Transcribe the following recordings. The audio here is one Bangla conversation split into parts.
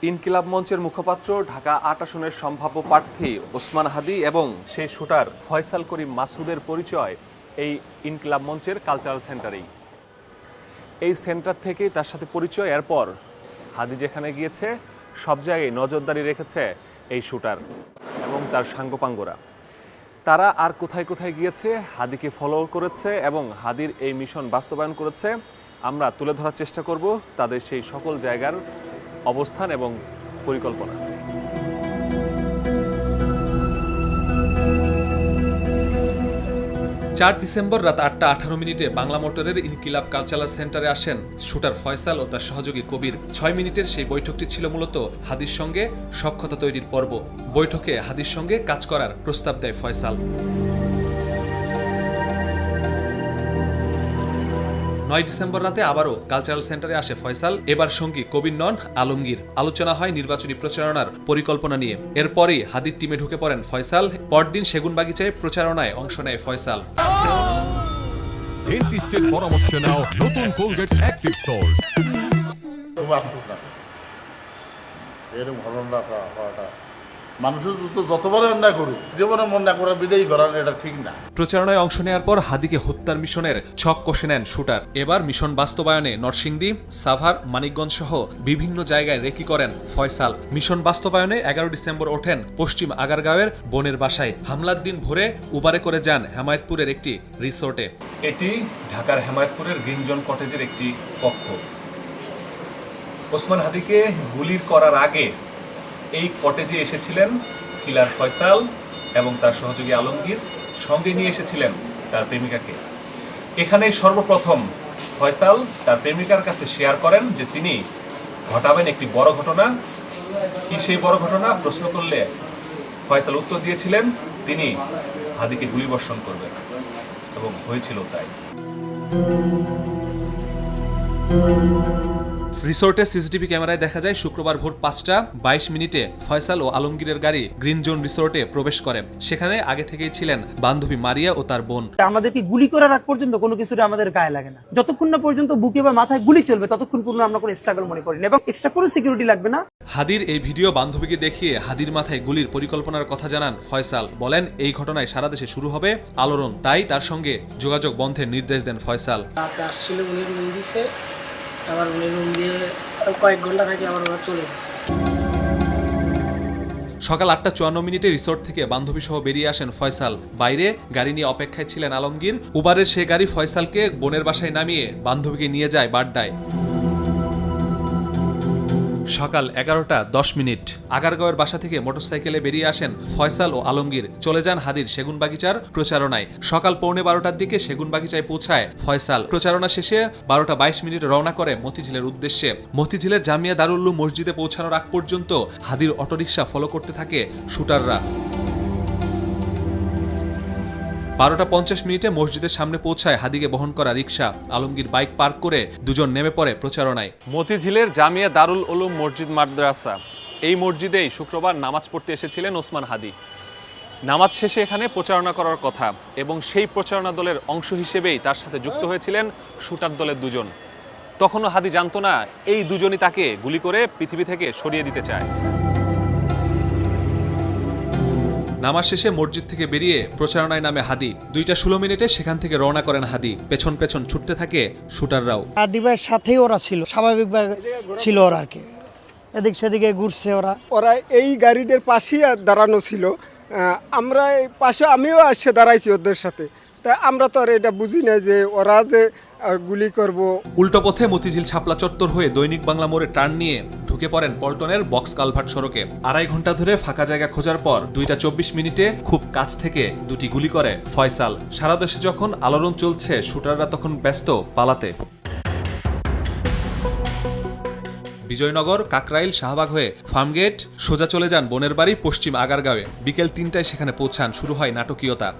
ইনকিলাব মঞ্চের মুখপাত্র ঢাকা ৮ আসনের সম্ভাব্য প্রার্থী ওসমান হাদি এবং সেই শুটার ফয়সাল করিম মাসুদের পরিচয় এই ইনকিলাব মঞ্চের কালচারাল সেন্টারেই। এই সেন্টার থেকেই তার সাথে পরিচয়। এরপর হাদি যেখানে গিয়েছে সব জায়গায় নজরদারি রেখেছে এই শুটার এবং তার সাঙ্গপাঙ্গরা। তারা আর কোথায় কোথায় গিয়েছে, হাদিকে ফলো করেছে এবং হাদির এই মিশন বাস্তবায়ন করেছে। আমরা তুলে ধরার চেষ্টা করব তাদের সেই সকল জায়গার অবস্থান এবং পরিকল্পনা। ৪ ডিসেম্বর রাত ৮টা ১৮ মিনিটে বাংলা মোটরের ইনকিলাব কালচারাল সেন্টারে আসেন শুটার ফয়সাল ও তার সহযোগী কবির। ৬ মিনিটের সেই বৈঠকটি ছিল মূলত হাদির সঙ্গে সখ্যতা তৈরির পর্ব। বৈঠকে হাদির সঙ্গে কাজ করার প্রস্তাব দেয় ফয়সাল। ৯ ডিসেম্বর রাতে আবারও কালচারাল সেন্টারে আসে ফয়সাল। এবার সঙ্গী কবির নন, আলমগীর। আলোচনা হয় নির্বাচনী প্রচারণার পরিকল্পনা নিয়ে। এরপরই হাদির টিমে ঢুকে পড়েন ফয়সাল। পরদিন সেগুনবাগিচায় প্রচারণায় অংশ নেয় ফয়সাল। ডেন্টিস্টের পরামর্শ নাও নতুন কোলগেট অ্যাক্টিভ সল্ট। এরকম ভালো না হওয়াটা মানুষের তো যতবারে অন্যায় করুক, জীবনে মন না করে বিদেয়ী করা এটা ঠিক না। প্রচারণায় অংশ নেওয়ার পর হাদিকে হত্যার মিশনের ছক কষে নেন শুটার। এবার মিশন বাস্তবায়নে নরসিংদী, সাভার, মানিকগঞ্জ সহ বিভিন্ন জায়গায় রেকি করেন ফয়সাল। মিশন বাস্তবায়নে ১১ ডিসেম্বর ওঠেন পশ্চিম আগারগাঁওয়ের বোনের বাসায়। হামলার দিন ভোরে উবারে করে যান হেমায়েতপুরের একটি রিসোর্টে। এটি ঢাকার হেমায়েতপুরের গ্রিনজন কটেজের একটি কক্ষ। ওসমান হাদিকে গুলি করার আগে এই কটেজে এসেছিলেন কিলার ফয়সাল এবং তার সহযোগী আলমগীর। সঙ্গে নিয়ে এসেছিলেন তার প্রেমিকাকে। এখানেই সর্বপ্রথম ফয়সাল তার প্রেমিকার কাছে শেয়ার করেন যে তিনি ঘটাবেন একটি বড় ঘটনা। কি সেই বড় ঘটনা প্রশ্ন করলে ফয়সাল উত্তর দিয়েছিলেন তিনি হাদিকে গুলিবর্ষণ করবেন, এবং হয়েছিল তাই। রিসোর্টের সিসিটিভি ক্যামেরায় দেখা যায় শুক্রবার ভোর ৫টা ২২ মিনিটে ফয়সাল ও আলমগীরের গাড়ি গ্রিন জোন রিসোর্টে প্রবেশ করে। সেখানে আগে থেকেই ছিলেন বান্ধবী মারিয়া ও তার বোন। আমাদেরকে গুলি করার আগ পর্যন্ত কোনো কিছু আমাদের গায়ে লাগে না। যতক্ষণ না পর্যন্ত বুকে বা মাথায় গুলি চলবে ততক্ষণ পর্যন্ত আমরা কোনো স্ট্রাগল মনে করি না, এবং এক্সট্রা কোনো সিকিউরিটি লাগবে না। হাদির এই ভিডিও বান্ধবীকে দেখিয়ে হাদির মাথায় গুলির পরিকল্পনার কথা জানান ফয়সাল। বলেন এই ঘটনায় সারা দেশে শুরু হবে আলোড়ন, তাই তার সঙ্গে যোগাযোগ বন্ধের নির্দেশ দেন ফয়সাল। আসছিল উনি রুম দিছে, আবার উনি রুম দিয়ে কয়েক ঘন্টা থাকে আবার ওরা চলে গেছে। সকাল ৮টা ৫৪ মিনিটে রিসোর্ট থেকে বান্ধবী সহ বেরিয়ে আসেন ফয়সাল। বাইরে গাড়ি নিয়ে অপেক্ষায় ছিলেন আলমগীর। উবারের সে গাড়ি ফয়সালকে বোনের বাসায় নামিয়ে বান্ধবীকে নিয়ে যায় বাড্ডায়। সকাল ১১টা ১০ মিনিট আগারগাঁওয়ের বাসা থেকে মোটরসাইকেলে বেরিয়ে আসেন ফয়সাল ও আলমগীর। চলে যান হাদির সেগুনবাগিচার প্রচারণায়। সকাল ১:৪০টার দিকে সেগুনবাগিচায় পৌঁছায় ফয়সাল। প্রচারণা শেষে ১২টা ২২ মিনিট রওনা করে মতিঝিলের উদ্দেশ্যে। মতিঝিলের জামিয়া দারুল উলুম মসজিদে পৌঁছানোর আগ পর্যন্ত হাদির অটোরিকশা ফলো করতে থাকে শুটাররা। ১২টা ৫০ মিনিটে মসজিদের সামনে পৌঁছায় হাদিকে বহন করা রিকশা। আলমগীর বাইক পার্ক করে দুজন নেমে পড়ে প্রচারণায়। মতিঝিলের জামিয়া দারুল উলুম মসজিদ মাদ্রাসা, এই মসজিদেই শুক্রবার নামাজ পড়তে এসেছিলেন ওসমান হাদি। নামাজ শেষে এখানে প্রচারণা করার কথা, এবং সেই প্রচারণা দলের অংশ হিসেবেই তার সাথে যুক্ত হয়েছিলেন শুটার দলের দুজন। তখনও হাদি জানতো না এই দুজনই তাকে গুলি করে পৃথিবী থেকে সরিয়ে দিতে চায়। নামাজ শেষে মসজিদ থেকে বেরিয়ে প্রচারণায় নামে হাদি। ২টা ১৬ মিনিটে সেখান থেকে রওনা করেন হাদি। পেছন পেছন ছুটতে থাকে শুটাররাও। হাদি ভাইয়ের সাথেই ওরা ছিল, স্বাভাবিকভাবে ছিল ওরা আর কি। এদিক সেদিকে ঘুরছে ওরা এই গাড়িটার পাশেই দাঁড়ানো ছিল। আমরা এই পাশে আমিও আসছে দাঁড়াইছি ওদের সাথে। তা আমরা তো আর এটা বুঝি না যে ওরা যে গুলি করব। উল্টো পথে মতিঝিল ছাপলা চত্বর হয়ে দৈনিক বাংলা মোড়ে টার্ন নিয়ে ঢুকে পড়েন পল্টনের বক্স কালভার্ট সড়কে। ২.৫ ঘন্টা ধরে ফাঁকা জায়গা খোঁজার পর ২টা ২৪ মিনিটে খুব কাছ থেকে দুটি গুলি করে ফয়সাল। সারা দেশে যখন আলোড়ন চলছে, শুটাররা তখন ব্যস্ত পালাতে। বিজয়নগর, কাকরাইল, শাহবাগ হয়ে ফার্মগেট সোজা চলে যান বোনের বাড়ি পশ্চিম আগারগাঁওয়ে। বিকেল ৩টায় সেখানে পৌঁছান। শুরু হয় নাটকীয়তা।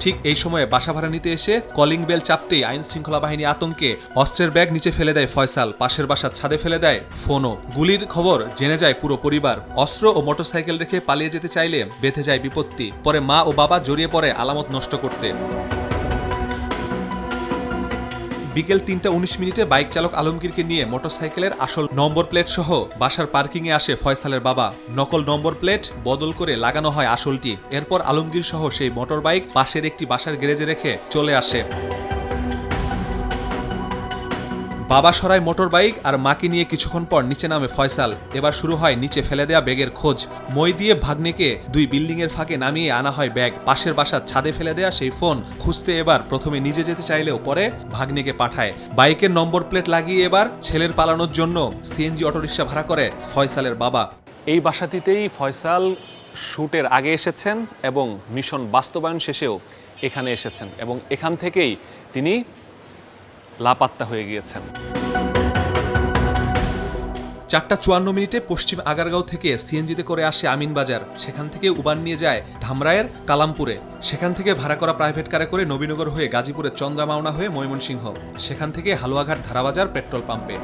ঠিক এই সময়ে বাসা ভাড়া নিতে এসে কলিং বেল চাপতেই আইন শৃঙ্খলা বাহিনী আতঙ্কে অস্ত্রের ব্যাগ নিচে ফেলে দেয় ফয়সাল। পাশের বাসার ছাদে ফেলে দেয় ফোনও। গুলির খবর জেনে যায় পুরো পরিবার। অস্ত্র ও মোটরসাইকেল রেখে পালিয়ে যেতে চাইলে বেঁধে যায় বিপত্তি। পরে মা ও বাবা জড়িয়ে পড়ে আলামত নষ্ট করতে। বিকেল 3:19 বাইক চালক আলমগীরকে নিয়ে মোটরসাইকেলের আসল নম্বর প্লেট সহ বাসার পার্কিংয়ে আসে ফয়সালের বাবা। নকল নম্বর প্লেট বদল করে লাগানো হয় আসলটি। এরপর আলমগীর সহ সেই মোটর বাইক পাশের একটি বাসার গ্যারেজে রেখে চলে আসে। বাবা সরায় মোটর বাইক আর মাকে নিয়ে কিছুক্ষণ পর নিচে নামে ফয়সাল। এবার শুরু হয় নিচে ফেলে দেয়া ব্যাগের খোঁজ। মই দিয়ে ভাগ্নেকে 2 বিল্ডিংয়ের ফাঁকে নামিয়ে আনা হয় ব্যাগ। পাশের বাসার ছাদে ফেলে দেয়া সেই ফোন খুঁজতে এবার প্রথমে নিজে যেতে চাইলেও পরে ভাগ্নেকে পাঠায়। বাইকের নম্বর প্লেট লাগিয়ে এবার ছেলের পালানোর জন্য সিএনজি অটোরিকশা ভাড়া করে ফয়সালের বাবা। এই বাসাটিতেই ফয়সাল শুটের আগে এসেছেন এবং মিশন বাস্তবায়ন শেষেও এখানে এসেছেন এবং এখান থেকেই তিনি লাপাত্তা হয়ে গিয়েছেন। 4:54 পশ্চিম আগারগাঁও থেকে সিএনজিতে করে আসে আমিনবাজার। সেখান থেকে উবান নিয়ে যায় ধামরাইয়ের কালামপুরে। সেখান থেকে ভাড়া করা প্রাইভেট কারে করে নবীনগর হয়ে গাজীপুরের চন্দ্রামাওনা হয়ে ময়মনসিংহ। সেখান থেকে হালুয়াঘাট ধারাবাজার পেট্রোল পাম্পে।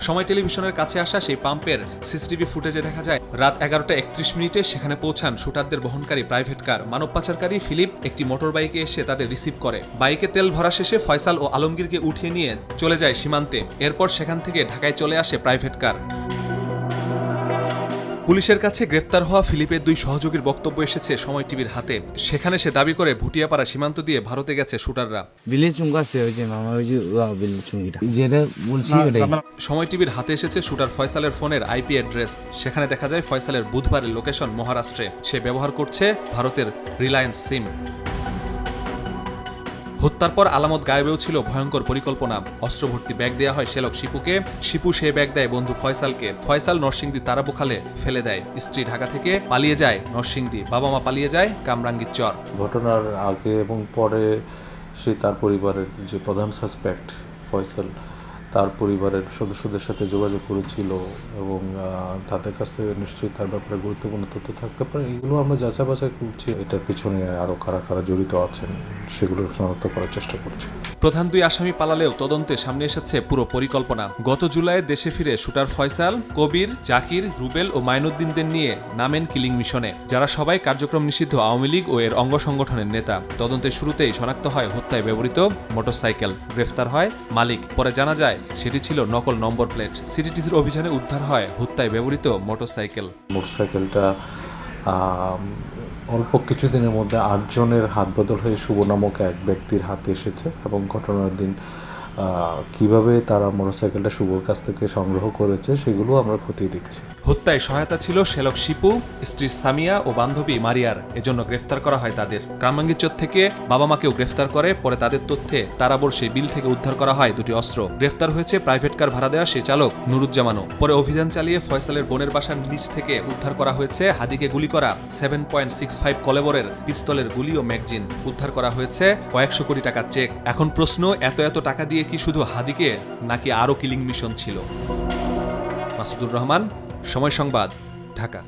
সময় টেলিভিশনের কাছে আসা সেই পাম্পের সিসিটিভি ফুটেজে দেখা যায় রাত 11:31 সেখানে পৌঁছান শুটারদের বহনকারী প্রাইভেট কার। মানব পাচারকারী ফিলিপ একটি মোটর বাইকে এসে তাদের রিসিভ করে। বাইকে তেল ভরা শেষে ফয়সাল ও আলমগীরকে উঠিয়ে নিয়ে চলে যায় সীমান্তে। এরপর সেখান থেকে ঢাকায় চলে আসে প্রাইভেট কার। পুলিশের কাছে গ্রেফতার হওয়া ফিলিপের 2 সহযোগীর বক্তব্য এসেছে সময় টিভির হাতে। সেখানে সে দাবি করে ভুটিয়াপাড়া সীমান্ত দিয়ে ভারতে গেছে শুটাররা। সময় টিভির হাতে এসেছে শুটার ফয়সালের ফোনের আইপি অ্যাড্রেস। সেখানে দেখা যায় ফয়সালের বুধবারের লোকেশন মহারাষ্ট্রে। সে ব্যবহার করছে ভারতের রিলায়েন্স সিম। হত্যার পর আলামত গায়েবেও ছিল ভয়ঙ্কর পরিকল্পনা। অস্ত্রভর্তি ব্যাগ দেয়া হয় শ্যালক শিপুকে। শিপু সে ব্যাগ দেয় বন্ধু ফয়সালকে। ফয়সাল নরসিংদী তারাবুখালে ফেলে দেয়। স্ত্রী ঢাকা থেকে পালিয়ে যায় নরসিংদী। বাবা মা পালিয়ে যায় কামরাঙ্গীর চর। ঘটনার আগে এবং পরে সে তার পরিবারের যে প্রধান সাসপেক্ট ফয়সাল তার পরিবারের সদস্যদের সাথে যোগাযোগ করেছিল এবং তাদের কাছে নিশ্চয়ই তার ব্যাপারে গুরুত্বপূর্ণ তথ্য থাকতে পারে। এগুলো আমরা যাচাই বাছাই করছি। এটার পিছনে আরও কারা কারা জড়িত আছেন সেগুলো শনাক্ত করার চেষ্টা করছি। প্রধান 2 আসামি পালালেও তদন্তে সামনে এসেছে পুরো পরিকল্পনা। গত জুলাইয়ে দেশে ফিরে শুটার ফয়সাল, কবির, জাকির, রুবেল ও মাইনুদ্দিনদের নিয়ে নামেন কিলিং মিশনে, যারা সবাই কার্যক্রম নিষিদ্ধ আওয়ামী লীগ ও এর অঙ্গ সংগঠনের নেতা। তদন্তের শুরুতেই শনাক্ত হয় হত্যায় ব্যবহৃত মোটরসাইকেল। গ্রেফতার হয় মালিক। পরে জানা যায় সেটি ছিল নকল নম্বর প্লেট। সিটিটিসির অভিযানে উদ্ধার হয় হত্যায় ব্যবহৃত মোটরসাইকেল। মোটরসাইকেলটা অল্প কিছুদিনের মধ্যে 8 জনের হাত বদল হয়ে শুভ নামক এক ব্যক্তির হাতে এসেছে এবং ঘটনার দিন কিভাবে তারা মোটরসাইকেলটা শুভর কাছ থেকে সংগ্রহ করেছে সেগুলো আমরা খতিয়ে দেখছি। হত্যায় সহায়তা ছিল শ্যালক শিপু, স্ত্রী সামিয়া ও বান্ধবী মারিয়ার। এজন্য গ্রেফতার করা হয় তাদের। কামরাঙ্গীরচর থেকে বাবা মাকেও গ্রেফতার করে। পরে তাদের তথ্যে তারাবর সেই বিল থেকে উদ্ধার করা হয় 2টি অস্ত্র। গ্রেফতার হয়েছে প্রাইভেট কার ভাড়া দেওয়া সেই চালক নুরুজ্জামানও। পরে অভিযান চালিয়ে ফয়সালের বোনের বাসার নিচ থেকে উদ্ধার করা হয়েছে হাদিকে গুলি করা 7.65 কলেবরের পিস্তলের গুলি ও ম্যাগজিন। উদ্ধার করা হয়েছে কয়েকশো কোটি টাকার চেক। এখন প্রশ্ন, এত টাকা দিয়ে কি শুধু হাদিকে নাকি আরও কিলিং মিশন ছিল? মাসুদুর রহমান, সময় সংবাদ, ঢাকা।